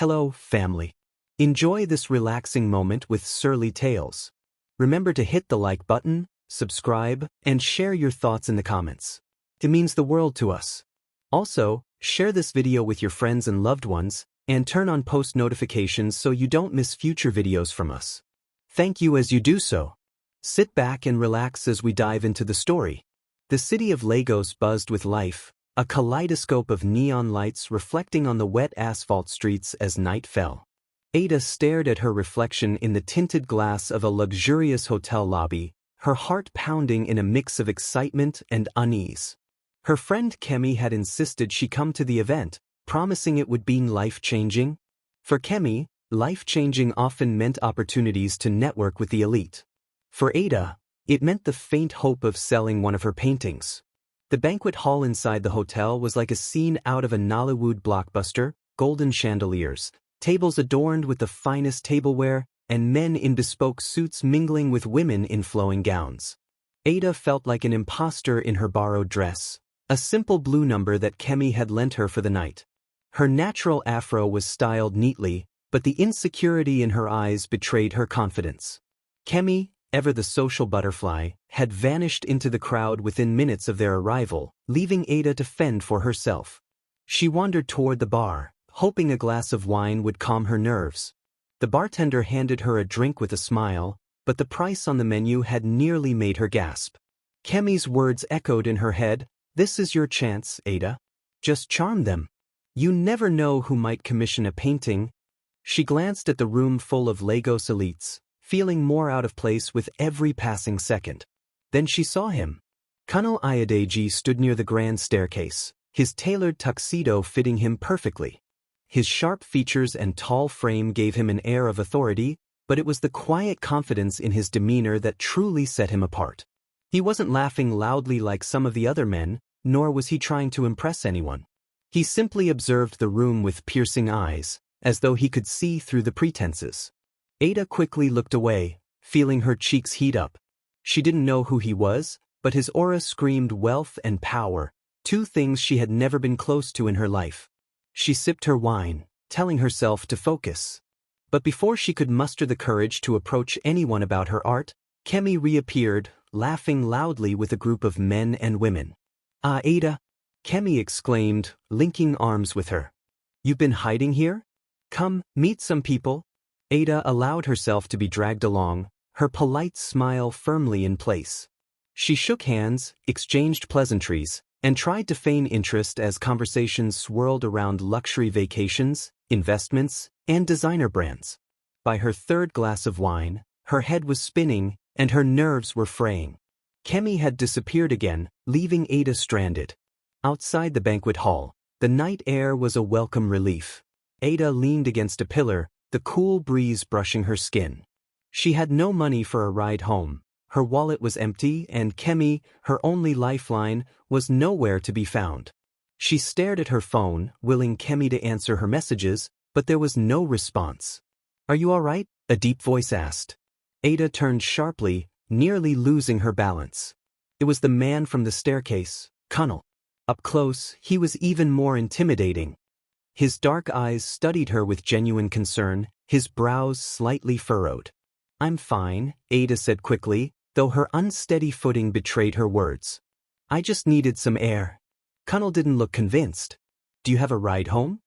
Hello, family. Enjoy this relaxing moment with Surly Tales. Remember to hit the like button, subscribe, and share your thoughts in the comments. It means the world to us. Also, share this video with your friends and loved ones, and turn on post notifications so you don't miss future videos from us. Thank you as you do so. Sit back and relax as we dive into the story. The city of Lagos buzzed with life, a kaleidoscope of neon lights reflecting on the wet asphalt streets as night fell. Ada stared at her reflection in the tinted glass of a luxurious hotel lobby, her heart pounding in a mix of excitement and unease. Her friend Kemi had insisted she come to the event, promising it would be life-changing. For Kemi, life-changing often meant opportunities to network with the elite. For Ada, it meant the faint hope of selling one of her paintings. The banquet hall inside the hotel was like a scene out of a Nollywood blockbuster: golden chandeliers, tables adorned with the finest tableware, and men in bespoke suits mingling with women in flowing gowns. Ada felt like an imposter in her borrowed dress, a simple blue number that Kemi had lent her for the night. Her natural afro was styled neatly, but the insecurity in her eyes betrayed her confidence. Kemi, ever the social butterfly, had vanished into the crowd within minutes of their arrival, leaving Ada to fend for herself. She wandered toward the bar, hoping a glass of wine would calm her nerves. The bartender handed her a drink with a smile, but the price on the menu had nearly made her gasp. Kemi's words echoed in her head, "This is your chance, Ada. Just charm them. You never know who might commission a painting." She glanced at the room full of Lagos elites, feeling more out of place with every passing second. Then she saw him. Connel stood near the grand staircase, his tailored tuxedo fitting him perfectly. His sharp features and tall frame gave him an air of authority, but it was the quiet confidence in his demeanor that truly set him apart. He wasn't laughing loudly like some of the other men, nor was he trying to impress anyone. He simply observed the room with piercing eyes, as though he could see through the pretenses. Ada quickly looked away, feeling her cheeks heat up. She didn't know who he was, but his aura screamed wealth and power, two things she had never been close to in her life. She sipped her wine, telling herself to focus. But before she could muster the courage to approach anyone about her art, Kemi reappeared, laughing loudly with a group of men and women. "Ah, Ada!" Kemi exclaimed, linking arms with her. "You've been hiding here? Come, meet some people." Ada allowed herself to be dragged along, her polite smile firmly in place. She shook hands, exchanged pleasantries, and tried to feign interest as conversations swirled around luxury vacations, investments, and designer brands. By her third glass of wine, her head was spinning, and her nerves were fraying. Kemi had disappeared again, leaving Ada stranded. Outside the banquet hall, the night air was a welcome relief. Ada leaned against a pillar, the cool breeze brushing her skin. She had no money for a ride home, her wallet was empty, and Kemi, her only lifeline, was nowhere to be found. She stared at her phone, willing Kemi to answer her messages, but there was no response. "Are you all right?" a deep voice asked. Ada turned sharply, nearly losing her balance. It was the man from the staircase, Connel. Up close, he was even more intimidating. His dark eyes studied her with genuine concern, his brows slightly furrowed. "I'm fine," Ada said quickly, though her unsteady footing betrayed her words. "I just needed some air." Connel didn't look convinced. "Do you have a ride home?"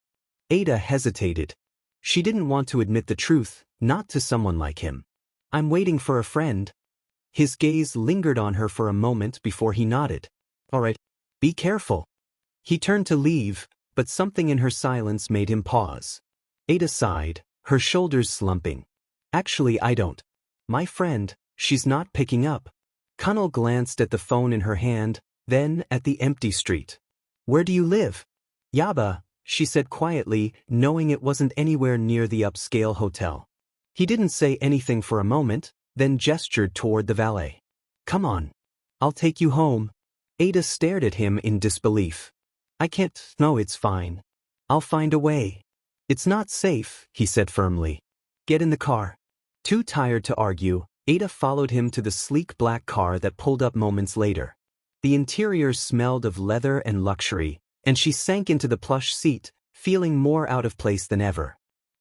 Ada hesitated. She didn't want to admit the truth, not to someone like him. "I'm waiting for a friend." His gaze lingered on her for a moment before he nodded. "All right, be careful." He turned to leave, but something in her silence made him pause. Ada sighed, her shoulders slumping. "Actually, I don't. My friend, she's not picking up." Connel glanced at the phone in her hand, then at the empty street. "Where do you live?" "Yaba," she said quietly, knowing it wasn't anywhere near the upscale hotel. He didn't say anything for a moment, then gestured toward the valet. "Come on. I'll take you home." Ada stared at him in disbelief. "I can't." "No, it's fine. I'll find a way." "It's not safe," he said firmly. "Get in the car." Too tired to argue, Ada followed him to the sleek black car that pulled up moments later. The interior smelled of leather and luxury, and she sank into the plush seat, feeling more out of place than ever.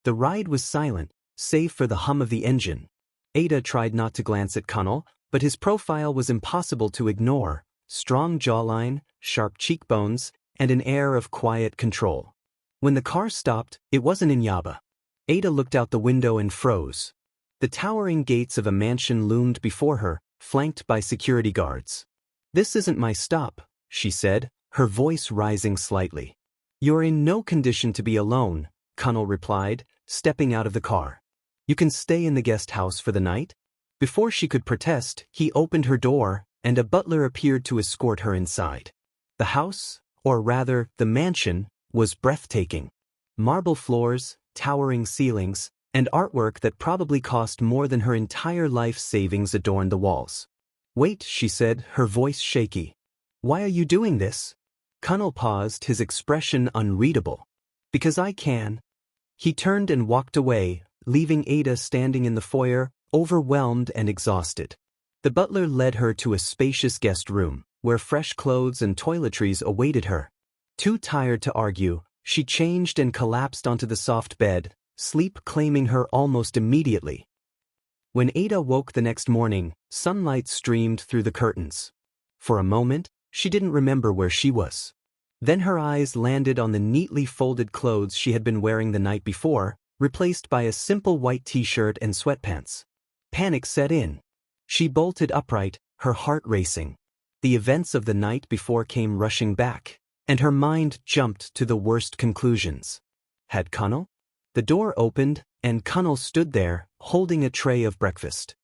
The ride was silent, save for the hum of the engine. Ada tried not to glance at Connel, but his profile was impossible to ignore: strong jawline, sharp cheekbones, and an air of quiet control. When the car stopped, it wasn't in Yaba. Ada looked out the window and froze. The towering gates of a mansion loomed before her, flanked by security guards. "This isn't my stop," she said, her voice rising slightly. "You're in no condition to be alone," Connel replied, stepping out of the car. "You can stay in the guest house for the night?" Before she could protest, he opened her door, and a butler appeared to escort her inside. The house, or rather, the mansion, was breathtaking. Marble floors, towering ceilings, and artwork that probably cost more than her entire life savings adorned the walls. "Wait," she said, her voice shaky. "Why are you doing this?" Connel paused, his expression unreadable. "Because I can." He turned and walked away, leaving Ada standing in the foyer, overwhelmed and exhausted. The butler led her to a spacious guest room, where fresh clothes and toiletries awaited her. Too tired to argue, she changed and collapsed onto the soft bed, sleep claiming her almost immediately. When Ada woke the next morning, sunlight streamed through the curtains. For a moment, she didn't remember where she was. Then her eyes landed on the neatly folded clothes she had been wearing the night before, replaced by a simple white t-shirt and sweatpants. Panic set in. She bolted upright, her heart racing. The events of the night before came rushing back, and her mind jumped to the worst conclusions. Had Connel? The door opened, and Connel stood there, holding a tray of breakfast.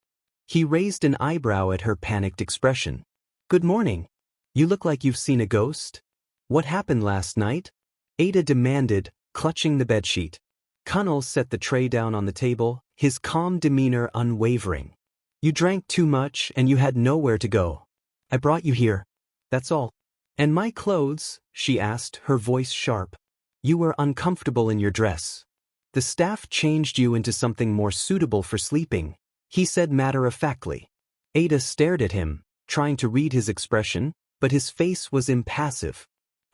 He raised an eyebrow at her panicked expression. "Good morning. You look like you've seen a ghost." "What happened last night?" Ada demanded, clutching the bedsheet. Connel set the tray down on the table, his calm demeanor unwavering. "You drank too much and you had nowhere to go. I brought you here. That's all." "And my clothes?" she asked, her voice sharp. "You were uncomfortable in your dress. The staff changed you into something more suitable for sleeping," he said matter-of-factly. Ada stared at him, trying to read his expression, but his face was impassive.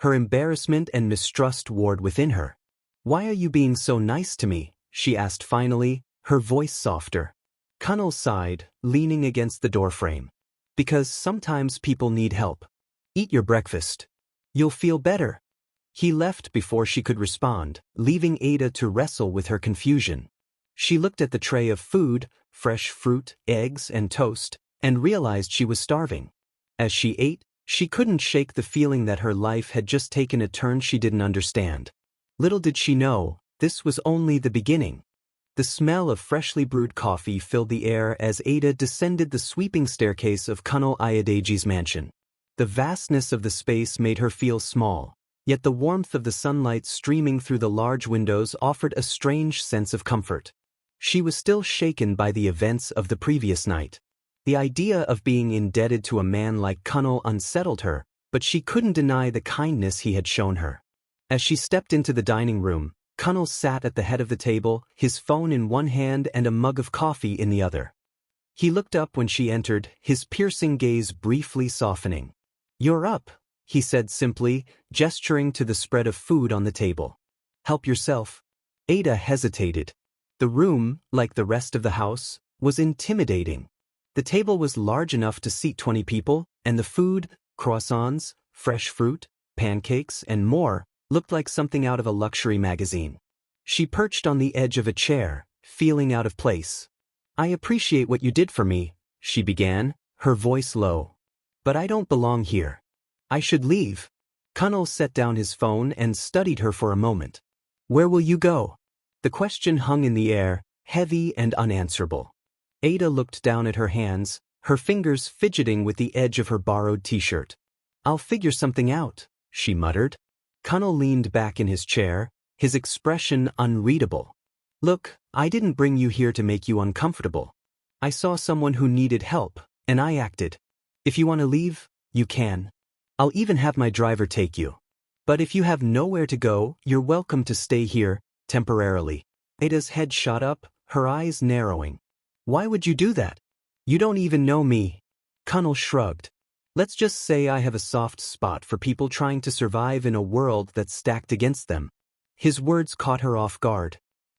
Her embarrassment and mistrust warred within her. "Why are you being so nice to me?" she asked finally, her voice softer. Connel sighed, leaning against the doorframe. "Because sometimes people need help. Eat your breakfast. You'll feel better." He left before she could respond, leaving Ada to wrestle with her confusion. She looked at the tray of food, fresh fruit, eggs, and toast, and realized she was starving. As she ate, she couldn't shake the feeling that her life had just taken a turn she didn't understand. Little did she know, this was only the beginning. The smell of freshly brewed coffee filled the air as Ada descended the sweeping staircase of Kunle Ayadeji's mansion. The vastness of the space made her feel small, yet the warmth of the sunlight streaming through the large windows offered a strange sense of comfort. She was still shaken by the events of the previous night. The idea of being indebted to a man like Connel unsettled her, but she couldn't deny the kindness he had shown her. As she stepped into the dining room, Connel sat at the head of the table, his phone in one hand and a mug of coffee in the other. He looked up when she entered, his piercing gaze briefly softening. "You're up," he said simply, gesturing to the spread of food on the table. "Help yourself." Ada hesitated. The room, like the rest of the house, was intimidating. The table was large enough to seat 20 people, and the food, croissants, fresh fruit, pancakes, and more, looked like something out of a luxury magazine. She perched on the edge of a chair, feeling out of place. "I appreciate what you did for me," she began, her voice low. "But I don't belong here. I should leave." Connel set down his phone and studied her for a moment. "Where will you go?" The question hung in the air, heavy and unanswerable. Ada looked down at her hands, her fingers fidgeting with the edge of her borrowed t-shirt. "I'll figure something out," she muttered. Connel leaned back in his chair, his expression unreadable. "Look, I didn't bring you here to make you uncomfortable. I saw someone who needed help, and I acted. If you want to leave, you can. I'll even have my driver take you. But if you have nowhere to go, you're welcome to stay here, temporarily." Ada's head shot up, her eyes narrowing. "Why would you do that? You don't even know me." Connel shrugged. "Let's just say I have a soft spot for people trying to survive in a world that's stacked against them." His words caught her off guard.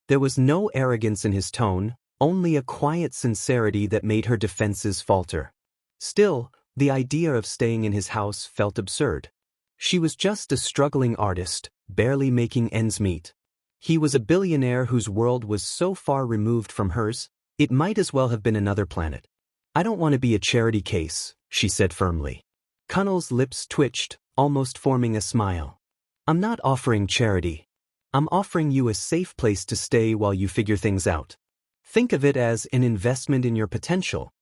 There was no arrogance in his tone, only a quiet sincerity that made her defenses falter. Still, the idea of staying in his house felt absurd. She was just a struggling artist, barely making ends meet. He was a billionaire whose world was so far removed from hers, it might as well have been another planet. "I don't want to be a charity case," she said firmly. Connell's lips twitched, almost forming a smile. "I'm not offering charity. I'm offering you a safe place to stay while you figure things out. Think of it as an investment in your potential."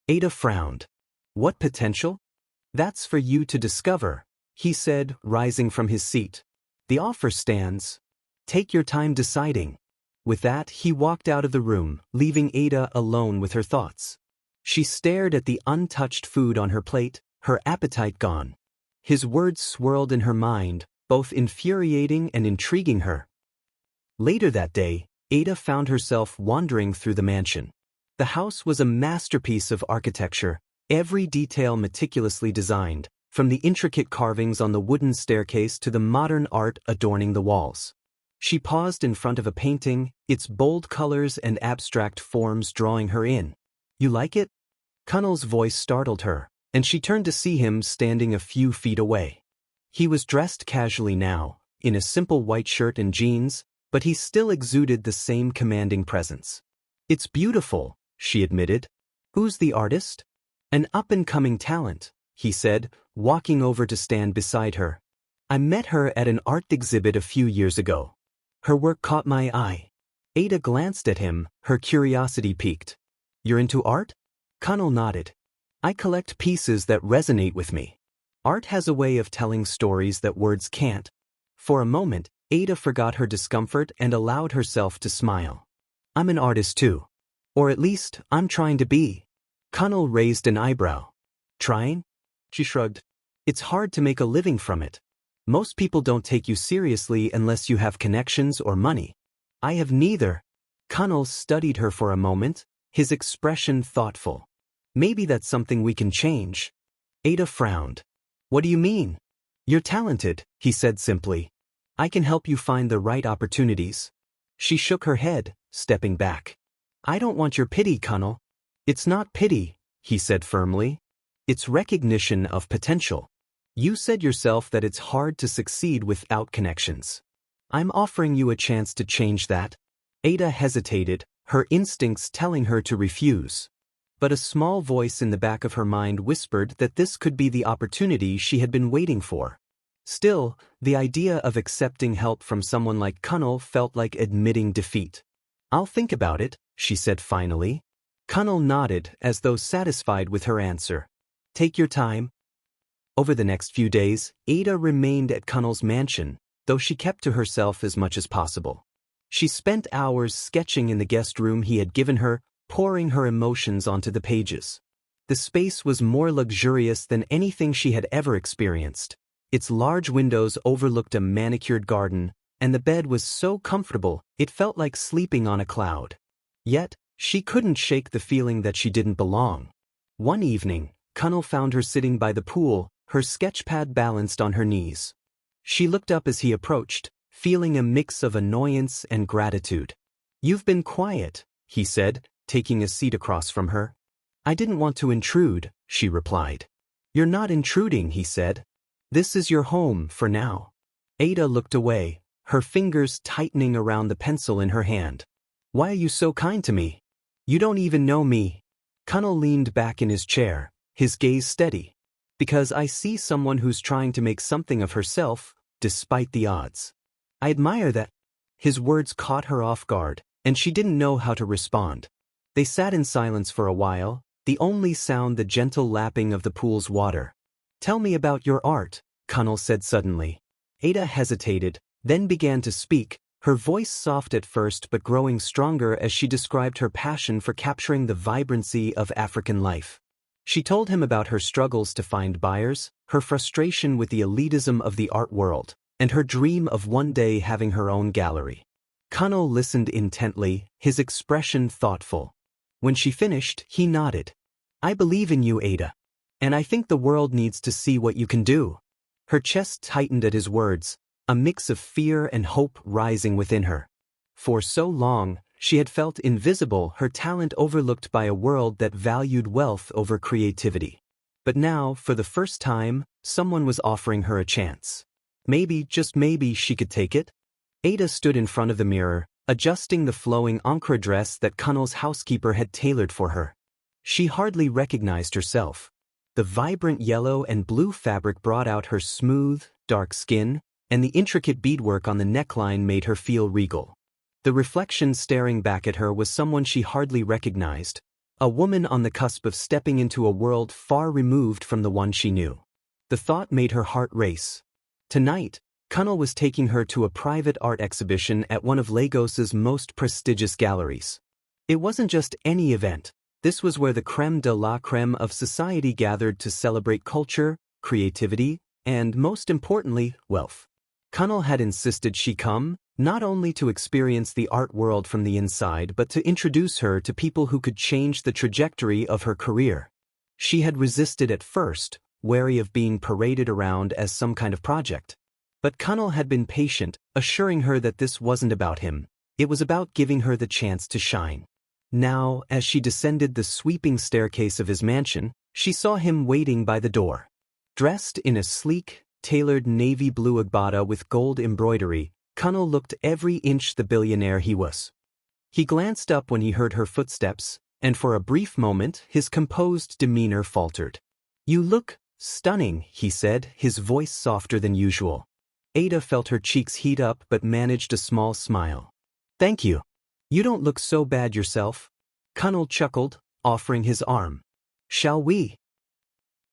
Ada frowned. "What potential?" "That's for you to discover," he said, rising from his seat. "The offer stands. Take your time deciding." With that, he walked out of the room, leaving Ada alone with her thoughts. She stared at the untouched food on her plate, her appetite gone. His words swirled in her mind, both infuriating and intriguing her. Later that day, Ada found herself wandering through the mansion. The house was a masterpiece of architecture, every detail meticulously designed, from the intricate carvings on the wooden staircase to the modern art adorning the walls. She paused in front of a painting, its bold colors and abstract forms drawing her in. "You like it?" Connell's voice startled her, and she turned to see him standing a few feet away. He was dressed casually now, in a simple white shirt and jeans, but he still exuded the same commanding presence. "It's beautiful," she admitted. "Who's the artist?" "An up-and-coming talent," he said, walking over to stand beside her. "I met her at an art exhibit a few years ago. Her work caught my eye." Ada glanced at him, her curiosity piqued. "You're into art?" Connell nodded. "I collect pieces that resonate with me. Art has a way of telling stories that words can't." For a moment, Ada forgot her discomfort and allowed herself to smile. "I'm an artist too. Or at least, I'm trying to be." Connell raised an eyebrow. "Trying?" She shrugged. "It's hard to make a living from it. Most people don't take you seriously unless you have connections or money. I have neither." Connell studied her for a moment, his expression thoughtful. "Maybe that's something we can change." Ada frowned. "What do you mean?" "You're talented," he said simply. "I can help you find the right opportunities." She shook her head, stepping back. "I don't want your pity, Connell." "It's not pity," he said firmly. "It's recognition of potential. You said yourself that it's hard to succeed without connections. I'm offering you a chance to change that." Ada hesitated, her instincts telling her to refuse. But a small voice in the back of her mind whispered that this could be the opportunity she had been waiting for. Still, the idea of accepting help from someone like Connell felt like admitting defeat. "I'll think about it," she said finally. Connell nodded as though satisfied with her answer. "Take your time." Over the next few days, Ada remained at Connell's mansion, though she kept to herself as much as possible. She spent hours sketching in the guest room he had given her, pouring her emotions onto the pages. The space was more luxurious than anything she had ever experienced. Its large windows overlooked a manicured garden, and the bed was so comfortable it felt like sleeping on a cloud. Yet, she couldn't shake the feeling that she didn't belong. One evening, Connell found her sitting by the pool, her sketchpad balanced on her knees. She looked up as he approached, feeling a mix of annoyance and gratitude. "You've been quiet," he said, taking a seat across from her. "I didn't want to intrude," she replied. "You're not intruding," he said. "This is your home for now." Ada looked away, her fingers tightening around the pencil in her hand. "Why are you so kind to me? You don't even know me." Connell leaned back in his chair, his gaze steady. "Because I see someone who's trying to make something of herself, despite the odds. I admire that." His words caught her off guard, and she didn't know how to respond. They sat in silence for a while, the only sound the gentle lapping of the pool's water. "Tell me about your art," Connell said suddenly. Ada hesitated, then began to speak, her voice soft at first but growing stronger as she described her passion for capturing the vibrancy of African life. She told him about her struggles to find buyers, her frustration with the elitism of the art world, and her dream of one day having her own gallery. Connell listened intently, his expression thoughtful. When she finished, he nodded. "I believe in you, Ada. And I think the world needs to see what you can do." Her chest tightened at his words, a mix of fear and hope rising within her. For so long, she had felt invisible, her talent overlooked by a world that valued wealth over creativity. But now, for the first time, someone was offering her a chance. Maybe, just maybe, she could take it? Ada stood in front of the mirror, adjusting the flowing ochre dress that Connell's housekeeper had tailored for her. She hardly recognized herself. The vibrant yellow and blue fabric brought out her smooth, dark skin, and the intricate beadwork on the neckline made her feel regal. The reflection staring back at her was someone she hardly recognized, a woman on the cusp of stepping into a world far removed from the one she knew. The thought made her heart race. Tonight, Connell was taking her to a private art exhibition at one of Lagos's most prestigious galleries. It wasn't just any event. This was where the crème de la crème of society gathered to celebrate culture, creativity, and, most importantly, wealth. Connell had insisted she come, not only to experience the art world from the inside but to introduce her to people who could change the trajectory of her career. She had resisted at first, wary of being paraded around as some kind of project. But Connell had been patient, assuring her that this wasn't about him. It was about giving her the chance to shine. Now, as she descended the sweeping staircase of his mansion, she saw him waiting by the door. Dressed in a sleek, tailored navy blue agbada with gold embroidery, Connell looked every inch the billionaire he was. He glanced up when he heard her footsteps, and for a brief moment his composed demeanor faltered. "You look stunning," he said, his voice softer than usual. Ada felt her cheeks heat up but managed a small smile. "Thank you. You don't look so bad yourself." Connell chuckled, offering his arm. "Shall we?"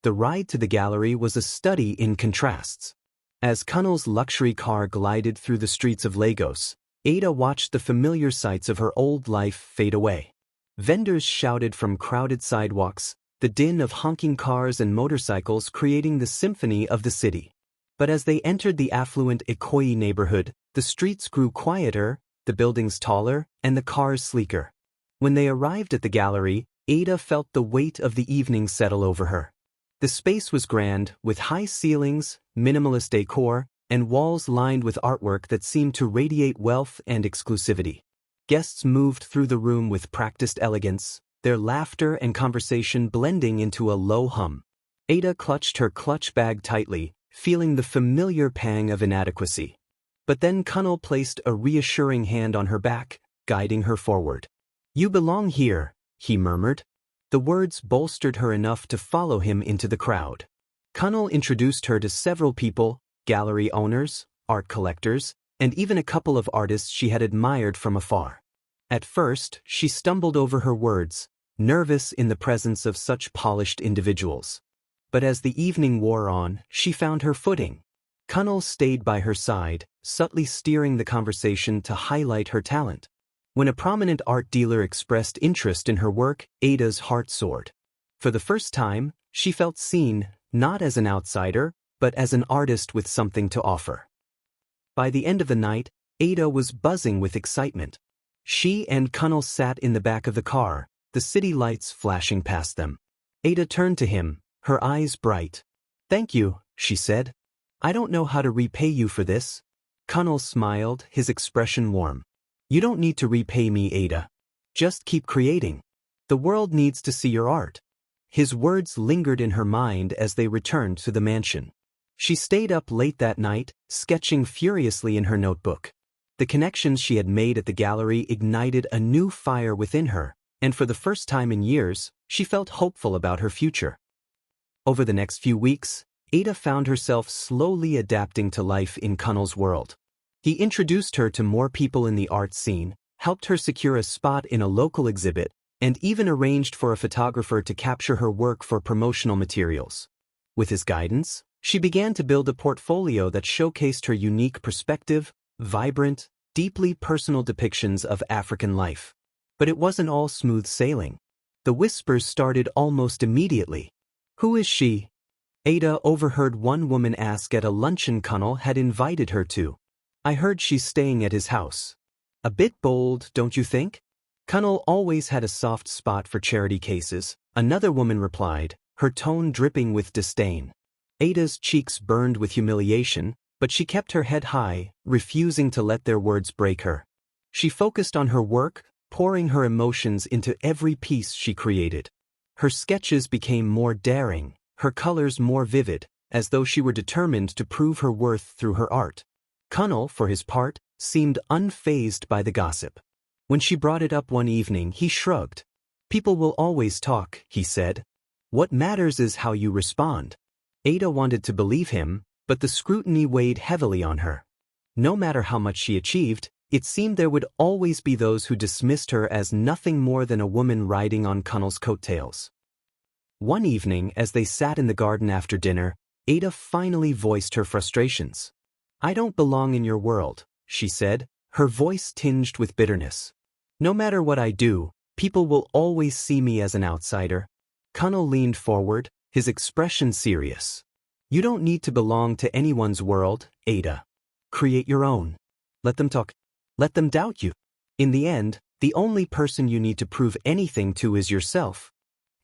The ride to the gallery was a study in contrasts. As Connell's luxury car glided through the streets of Lagos, Ada watched the familiar sights of her old life fade away. Vendors shouted from crowded sidewalks, the din of honking cars and motorcycles creating the symphony of the city. But as they entered the affluent Ikoyi neighborhood, the streets grew quieter, the buildings taller, and the cars sleeker. When they arrived at the gallery, Ada felt the weight of the evening settle over her. The space was grand, with high ceilings, minimalist decor, and walls lined with artwork that seemed to radiate wealth and exclusivity. Guests moved through the room with practiced elegance, their laughter and conversation blending into a low hum. Ada clutched her clutch bag tightly, feeling the familiar pang of inadequacy. But then Connell placed a reassuring hand on her back, guiding her forward. "You belong here," he murmured. The words bolstered her enough to follow him into the crowd. Connell introduced her to several people, gallery owners, art collectors, and even a couple of artists she had admired from afar. At first, she stumbled over her words, nervous in the presence of such polished individuals. But as the evening wore on, she found her footing. Connell stayed by her side, subtly steering the conversation to highlight her talent. When a prominent art dealer expressed interest in her work, Ada's heart soared. For the first time, she felt seen, not as an outsider, but as an artist with something to offer. By the end of the night, Ada was buzzing with excitement. She and Connell sat in the back of the car, the city lights flashing past them. Ada turned to him, her eyes bright. "Thank you," she said. "I don't know how to repay you for this." Connell smiled, his expression warm. "You don't need to repay me, Ada. Just keep creating. The world needs to see your art." His words lingered in her mind as they returned to the mansion. She stayed up late that night, sketching furiously in her notebook. The connections she had made at the gallery ignited a new fire within her, and for the first time in years, she felt hopeful about her future. Over the next few weeks, Ada found herself slowly adapting to life in Connell's world. He introduced her to more people in the art scene, helped her secure a spot in a local exhibit, and even arranged for a photographer to capture her work for promotional materials. With his guidance, she began to build a portfolio that showcased her unique perspective, vibrant, deeply personal depictions of African life. But it wasn't all smooth sailing. The whispers started almost immediately. "Who is she?" Ada overheard one woman ask at a luncheon Connell had invited her to. "I heard she's staying at his house." "A bit bold, don't you think?" Connell always had a soft spot for charity cases, another woman replied, her tone dripping with disdain. Ada's cheeks burned with humiliation, but she kept her head high, refusing to let their words break her. She focused on her work, pouring her emotions into every piece she created. Her sketches became more daring, her colors more vivid, as though she were determined to prove her worth through her art. Connel, for his part, seemed unfazed by the gossip. When she brought it up one evening, he shrugged. "People will always talk," he said. "What matters is how you respond." Ada wanted to believe him, but the scrutiny weighed heavily on her. No matter how much she achieved, it seemed there would always be those who dismissed her as nothing more than a woman riding on Connel's coattails. One evening, as they sat in the garden after dinner, Ada finally voiced her frustrations. "I don't belong in your world," she said, her voice tinged with bitterness. "No matter what I do, people will always see me as an outsider." Connel leaned forward, his expression serious. "You don't need to belong to anyone's world, Ada. Create your own. Let them talk. Let them doubt you. In the end, the only person you need to prove anything to is yourself."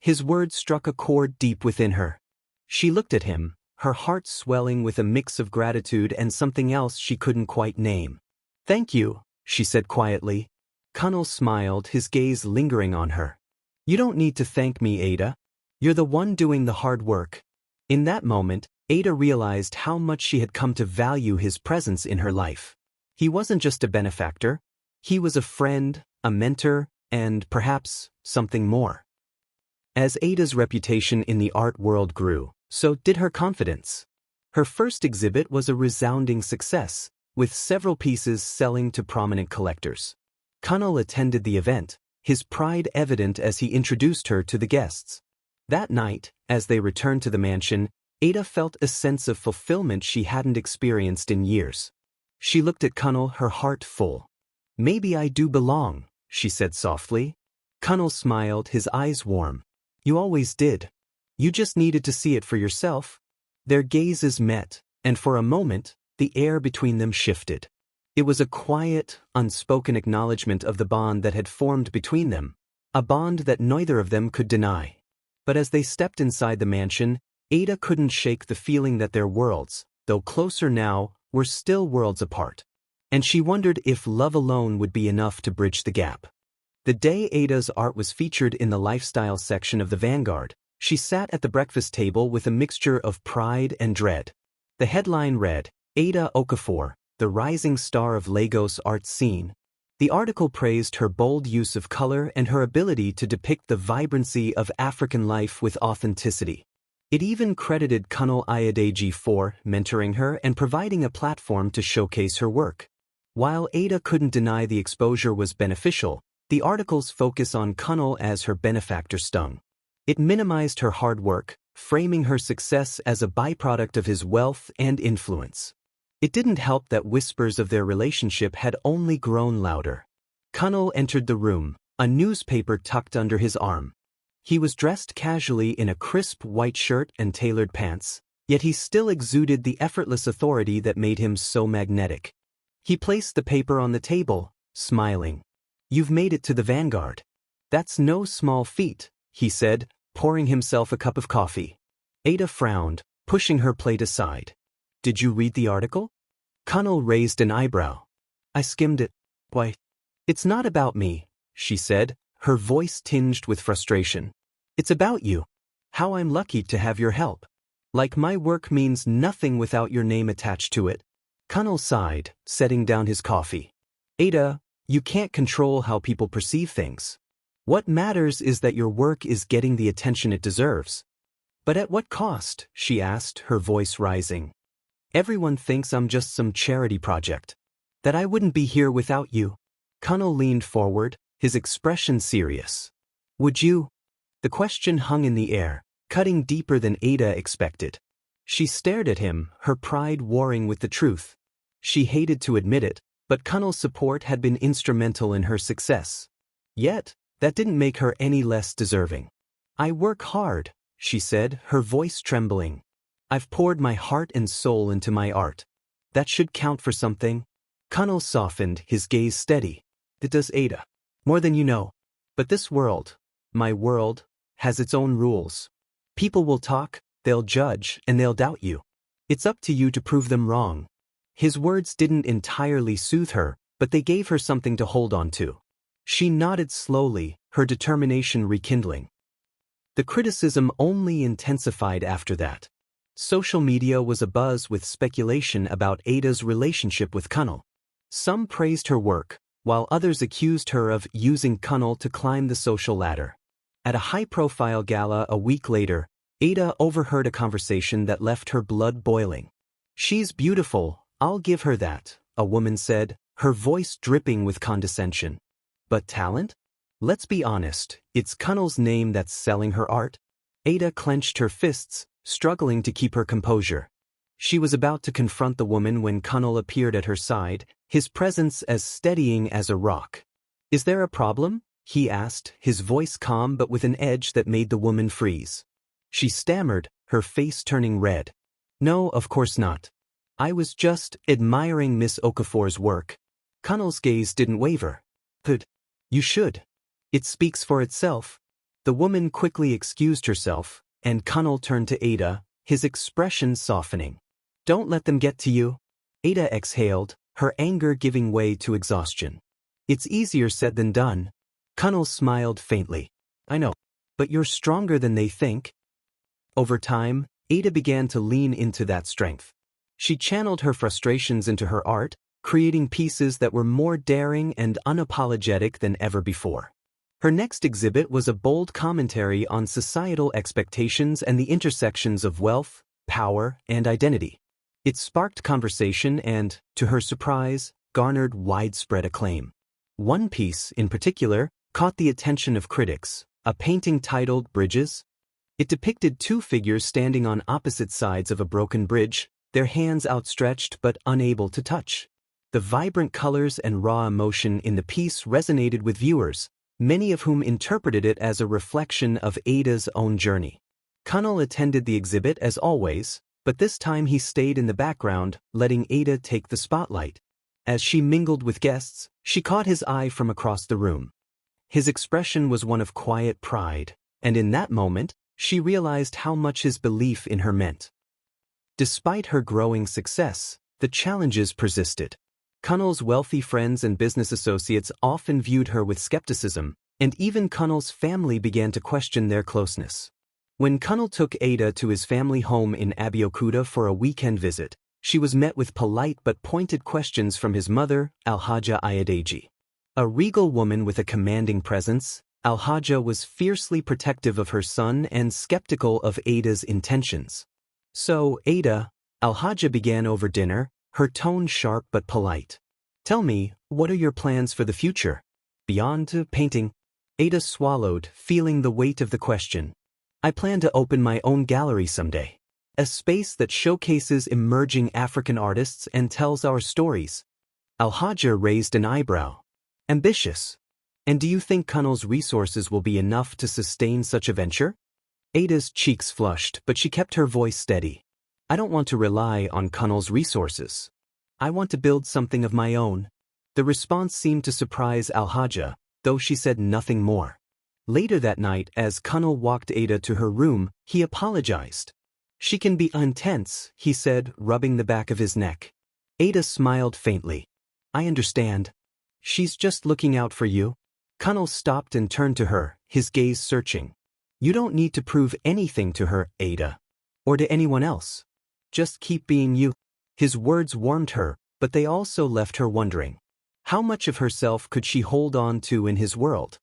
His words struck a chord deep within her. She looked at him, her heart swelling with a mix of gratitude and something else she couldn't quite name. "Thank you," she said quietly. Connel smiled, his gaze lingering on her. "You don't need to thank me, Ada. You're the one doing the hard work." In that moment, Ada realized how much she had come to value his presence in her life. He wasn't just a benefactor. He was a friend, a mentor, and perhaps something more. As Ada's reputation in the art world grew, so did her confidence. Her first exhibit was a resounding success, with several pieces selling to prominent collectors. Connel attended the event, his pride evident as he introduced her to the guests. That night, as they returned to the mansion, Ada felt a sense of fulfillment she hadn't experienced in years. She looked at Connel, her heart full. "Maybe I do belong," she said softly. Connel smiled, his eyes warm. "You always did. You just needed to see it for yourself." Their gazes met, and for a moment, the air between them shifted. It was a quiet, unspoken acknowledgement of the bond that had formed between them, a bond that neither of them could deny. But as they stepped inside the mansion, Ada couldn't shake the feeling that their worlds, though closer now, were still worlds apart. And she wondered if love alone would be enough to bridge the gap. The day Ada's art was featured in the lifestyle section of the Vanguard, she sat at the breakfast table with a mixture of pride and dread. The headline read, "Ada Okafor, the rising star of Lagos art scene." The article praised her bold use of color and her ability to depict the vibrancy of African life with authenticity. It even credited Kunle Adedeji for mentoring her and providing a platform to showcase her work. While Ada couldn't deny the exposure was beneficial, the article's focus on Connel as her benefactor stung. It minimized her hard work, framing her success as a byproduct of his wealth and influence. It didn't help that whispers of their relationship had only grown louder. Connel entered the room, a newspaper tucked under his arm. He was dressed casually in a crisp white shirt and tailored pants, yet he still exuded the effortless authority that made him so magnetic. He placed the paper on the table, smiling. "You've made it to the Vanguard. That's no small feat," he said, pouring himself a cup of coffee. Ada frowned, pushing her plate aside. "Did you read the article?" Connel raised an eyebrow. "I skimmed it." "Why? It's not about me," she said, her voice tinged with frustration. "It's about you. How I'm lucky to have your help. Like my work means nothing without your name attached to it." Connel sighed, setting down his coffee. "Ada, you can't control how people perceive things. What matters is that your work is getting the attention it deserves." "But at what cost?" she asked, her voice rising. "Everyone thinks I'm just some charity project. That I wouldn't be here without you." Connel leaned forward, his expression serious. "Would you?" The question hung in the air, cutting deeper than Ada expected. She stared at him, her pride warring with the truth. She hated to admit it, but Connell's support had been instrumental in her success. Yet, that didn't make her any less deserving. "I work hard," she said, her voice trembling. "I've poured my heart and soul into my art. That should count for something." Connell softened, his gaze steady. "It does, Ada. More than you know. But this world, my world, has its own rules. People will talk, they'll judge, and they'll doubt you. It's up to you to prove them wrong." His words didn't entirely soothe her, but they gave her something to hold on to. She nodded slowly, her determination rekindling. The criticism only intensified after that. Social media was abuzz with speculation about Ada's relationship with Connel. Some praised her work, while others accused her of using Connel to climb the social ladder. At a high-profile gala a week later, Ada overheard a conversation that left her blood boiling. "She's beautiful, I'll give her that," a woman said, her voice dripping with condescension. "But talent? Let's be honest, it's Connel's name that's selling her art." Ada clenched her fists, struggling to keep her composure. She was about to confront the woman when Connel appeared at her side, his presence as steadying as a rock. "Is there a problem?" he asked, his voice calm but with an edge that made the woman freeze. She stammered, her face turning red. "No, of course not. I was just admiring Miss Okafor's work." Connel's gaze didn't waver. "Good. You should. It speaks for itself." The woman quickly excused herself, and Connel turned to Ada, his expression softening. "Don't let them get to you." Ada exhaled, her anger giving way to exhaustion. "It's easier said than done." Connel smiled faintly. "I know. But you're stronger than they think." Over time, Ada began to lean into that strength. She channeled her frustrations into her art, creating pieces that were more daring and unapologetic than ever before. Her next exhibit was a bold commentary on societal expectations and the intersections of wealth, power, and identity. It sparked conversation and, to her surprise, garnered widespread acclaim. One piece, in particular, caught the attention of critics, a painting titled Bridges. It depicted two figures standing on opposite sides of a broken bridge, their hands outstretched but unable to touch. The vibrant colors and raw emotion in the piece resonated with viewers, many of whom interpreted it as a reflection of Ada's own journey. Connel attended the exhibit as always, but this time he stayed in the background, letting Ada take the spotlight. As she mingled with guests, she caught his eye from across the room. His expression was one of quiet pride, and in that moment, she realized how much his belief in her meant. Despite her growing success, the challenges persisted. Connel's wealthy friends and business associates often viewed her with skepticism, and even Connel's family began to question their closeness. When Connel took Ada to his family home in Abeokuta for a weekend visit, she was met with polite but pointed questions from his mother, Alhaja Ayadeji. A regal woman with a commanding presence, Alhaja was fiercely protective of her son and skeptical of Ada's intentions. "So, Ada," Alhaja began over dinner, her tone sharp but polite. "Tell me, what are your plans for the future? Beyond painting?" Ada swallowed, feeling the weight of the question. "I plan to open my own gallery someday. A space that showcases emerging African artists and tells our stories." Alhaja raised an eyebrow. "Ambitious. And do you think Connel's resources will be enough to sustain such a venture?" Ada's cheeks flushed, but she kept her voice steady. "I don't want to rely on Connel's resources. I want to build something of my own." The response seemed to surprise Alhaja, though she said nothing more. Later that night, as Connel walked Ada to her room, he apologized. "She can be intense," he said, rubbing the back of his neck. Ada smiled faintly. "I understand. She's just looking out for you." Connel stopped and turned to her, his gaze searching. "You don't need to prove anything to her, Ada. Or to anyone else. Just keep being you." His words warmed her, but they also left her wondering. How much of herself could she hold on to in his world?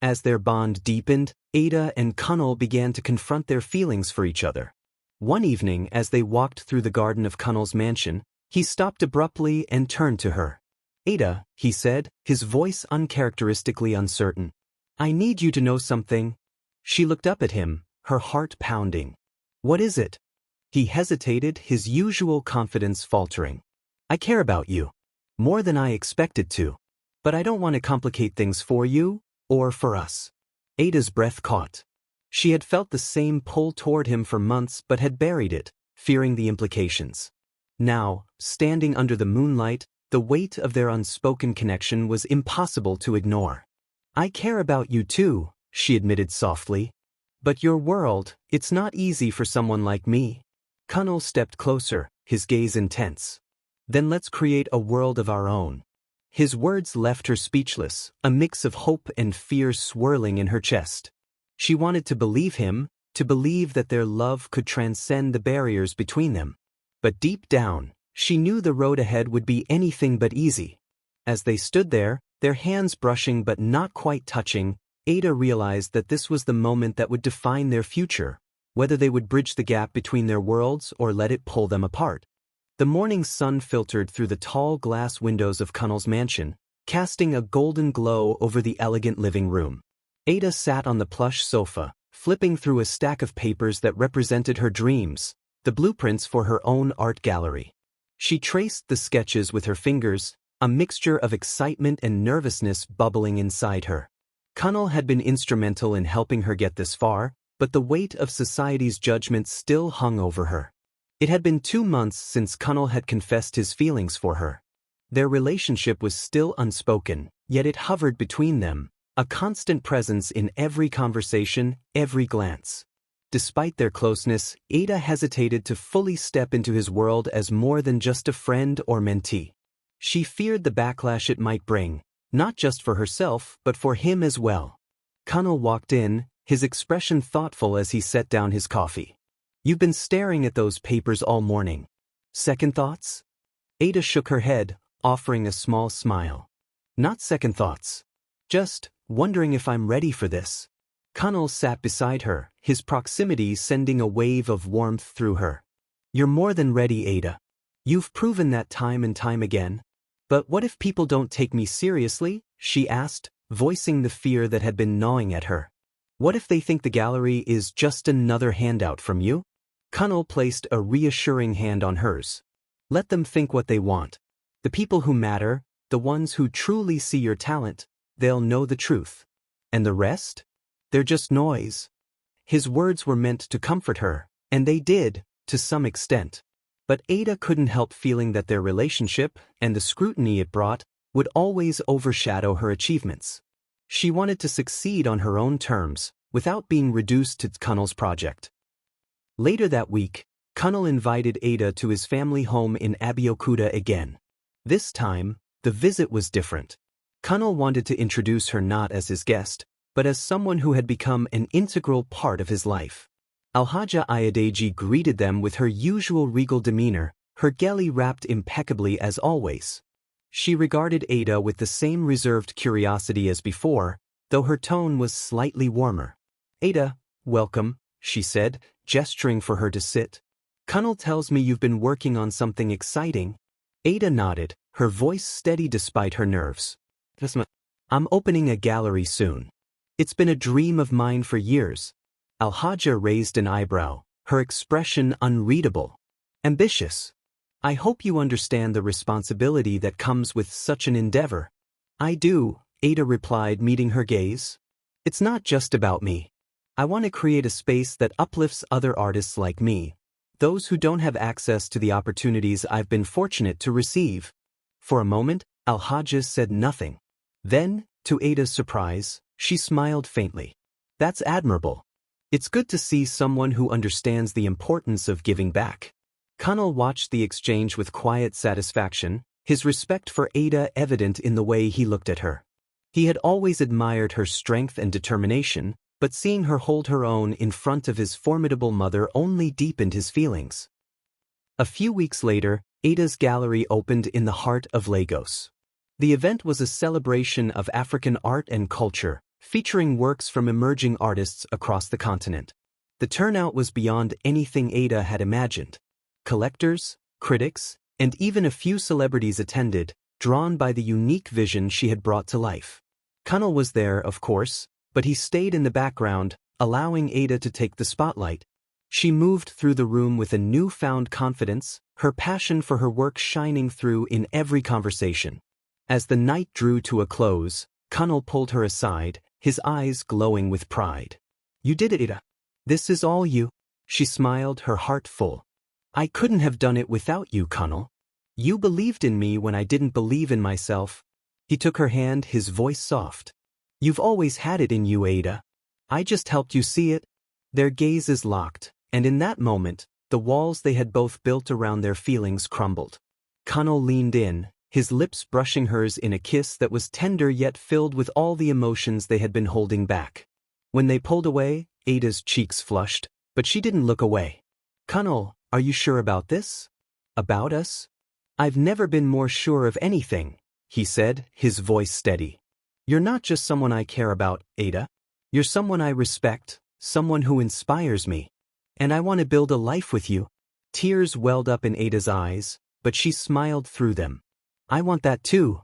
As their bond deepened, Ada and Connel began to confront their feelings for each other. One evening, as they walked through the garden of Connel's mansion, he stopped abruptly and turned to her. "Ada," he said, his voice uncharacteristically uncertain. "I need you to know something." She looked up at him, her heart pounding. "What is it?" He hesitated, his usual confidence faltering. "I care about you. More than I expected to. But I don't want to complicate things for you, or for us." Ada's breath caught. She had felt the same pull toward him for months but had buried it, fearing the implications. Now, standing under the moonlight, the weight of their unspoken connection was impossible to ignore. "I care about you too," she admitted softly. "But your world, it's not easy for someone like me." Connel stepped closer, his gaze intense. "Then let's create a world of our own. His words left her speechless, a mix of hope and fear swirling in her chest. She wanted to believe him, to believe that their love could transcend the barriers between them. But deep down, she knew the road ahead would be anything but easy. As they stood there, their hands brushing but not quite touching, Ada realized that this was the moment that would define their future, whether they would bridge the gap between their worlds or let it pull them apart. The morning sun filtered through the tall glass windows of Connel's mansion, casting a golden glow over the elegant living room. Ada sat on the plush sofa, flipping through a stack of papers that represented her dreams, the blueprints for her own art gallery. She traced the sketches with her fingers, a mixture of excitement and nervousness bubbling inside her. Connel had been instrumental in helping her get this far, but the weight of society's judgment still hung over her. It had been 2 months since Connel had confessed his feelings for her. Their relationship was still unspoken, yet it hovered between them, a constant presence in every conversation, every glance. Despite their closeness, Ada hesitated to fully step into his world as more than just a friend or mentee. She feared the backlash it might bring, not just for herself but for him as well. Connel walked in, his expression thoughtful as he set down his coffee. "You've been staring at those papers all morning. Second thoughts?" Ada shook her head, offering a small smile. "Not second thoughts. Just wondering if I'm ready for this." Connel sat beside her, his proximity sending a wave of warmth through her. "You're more than ready, Ada. You've proven that time and time again." "But what if people don't take me seriously?" she asked, voicing the fear that had been gnawing at her. "What if they think the gallery is just another handout from you?" Connel placed a reassuring hand on hers. "Let them think what they want. The people who matter, the ones who truly see your talent, they'll know the truth. And the rest? They're just noise." His words were meant to comfort her, and they did, to some extent. But Ada couldn't help feeling that their relationship, and the scrutiny it brought, would always overshadow her achievements. She wanted to succeed on her own terms, without being reduced to Connel's project. Later that week, Connel invited Ada to his family home in Abeokuta again. This time, the visit was different. Connel wanted to introduce her not as his guest, but as someone who had become an integral part of his life. Alhaja Ayadeji greeted them with her usual regal demeanor, her geli wrapped impeccably as always. She regarded Ada with the same reserved curiosity as before, though her tone was slightly warmer. "Ada, welcome," she said, gesturing for her to sit. "Connel tells me you've been working on something exciting." Ada nodded, her voice steady despite her nerves. "I'm opening a gallery soon. It's been a dream of mine for years." Alhaja raised an eyebrow, her expression unreadable. "Ambitious. I hope you understand the responsibility that comes with such an endeavor." "I do," Ada replied, meeting her gaze. "It's not just about me. I want to create a space that uplifts other artists like me, those who don't have access to the opportunities I've been fortunate to receive." For a moment, Alhaja said nothing. Then, to Ada's surprise, she smiled faintly. "That's admirable. It's good to see someone who understands the importance of giving back." Connel watched the exchange with quiet satisfaction, his respect for Ada evident in the way he looked at her. He had always admired her strength and determination, but seeing her hold her own in front of his formidable mother only deepened his feelings. A few weeks later, Ada's gallery opened in the heart of Lagos. The event was a celebration of African art and culture, featuring works from emerging artists across the continent. The turnout was beyond anything Ada had imagined. Collectors, critics, and even a few celebrities attended, drawn by the unique vision she had brought to life. Connel was there, of course, but he stayed in the background, allowing Ada to take the spotlight. She moved through the room with a newfound confidence, her passion for her work shining through in every conversation. As the night drew to a close, Connel pulled her aside, his eyes glowing with pride. "You did it, Ada. This is all you." She smiled, her heart full. "I couldn't have done it without you, Connel. You believed in me when I didn't believe in myself." He took her hand, his voice soft. "You've always had it in you, Ada. I just helped you see it." Their gazes locked, and in that moment, the walls they had both built around their feelings crumbled. Connel leaned in, his lips brushing hers in a kiss that was tender yet filled with all the emotions they had been holding back. When they pulled away, Ada's cheeks flushed, but she didn't look away. "Connel, are you sure about this? About us?" "I've never been more sure of anything," he said, his voice steady. "You're not just someone I care about, Ada. You're someone I respect, someone who inspires me. And I want to build a life with you." Tears welled up in Ada's eyes, but she smiled through them. "I want that too."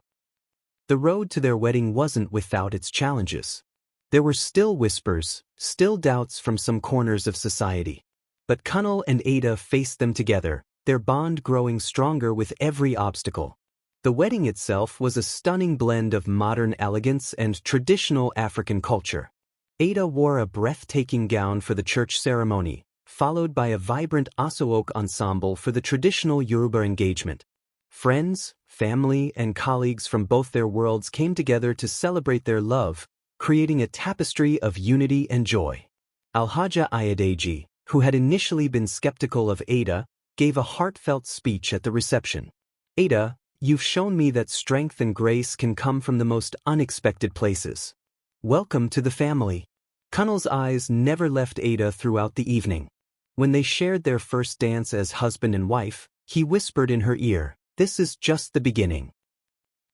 The road to their wedding wasn't without its challenges. There were still whispers, still doubts from some corners of society. But Connel and Ada faced them together, their bond growing stronger with every obstacle. The wedding itself was a stunning blend of modern elegance and traditional African culture. Ada wore a breathtaking gown for the church ceremony, followed by a vibrant Aso-oak ensemble for the traditional Yoruba engagement. Friends, family, and colleagues from both their worlds came together to celebrate their love, creating a tapestry of unity and joy. Alhaja Ayadeji, who had initially been skeptical of Ada, gave a heartfelt speech at the reception. "Ada, you've shown me that strength and grace can come from the most unexpected places. Welcome to the family." Connell's eyes never left Ada throughout the evening. When they shared their first dance as husband and wife, he whispered in her ear, "This is just the beginning."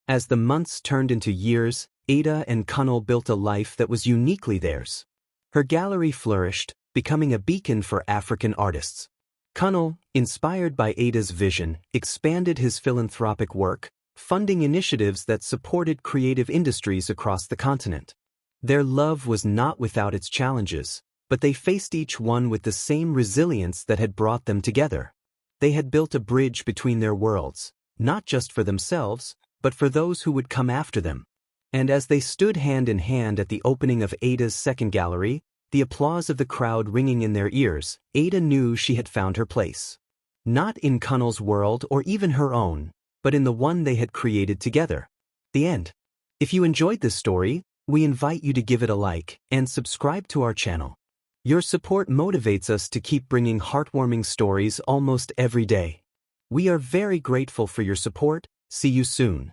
As the months turned into years, Ada and Connell built a life that was uniquely theirs. Her gallery flourished, becoming a beacon for African artists. Connell, inspired by Ada's vision, expanded his philanthropic work, funding initiatives that supported creative industries across the continent. Their love was not without its challenges, but they faced each one with the same resilience that had brought them together. They had built a bridge between their worlds, not just for themselves, but for those who would come after them. And as they stood hand in hand at the opening of Ada's second gallery, the applause of the crowd ringing in their ears, Ada knew she had found her place. Not in Connell's world or even her own, but in the one they had created together. The end. If you enjoyed this story, we invite you to give it a like and subscribe to our channel. Your support motivates us to keep bringing heartwarming stories almost every day. We are very grateful for your support. See you soon.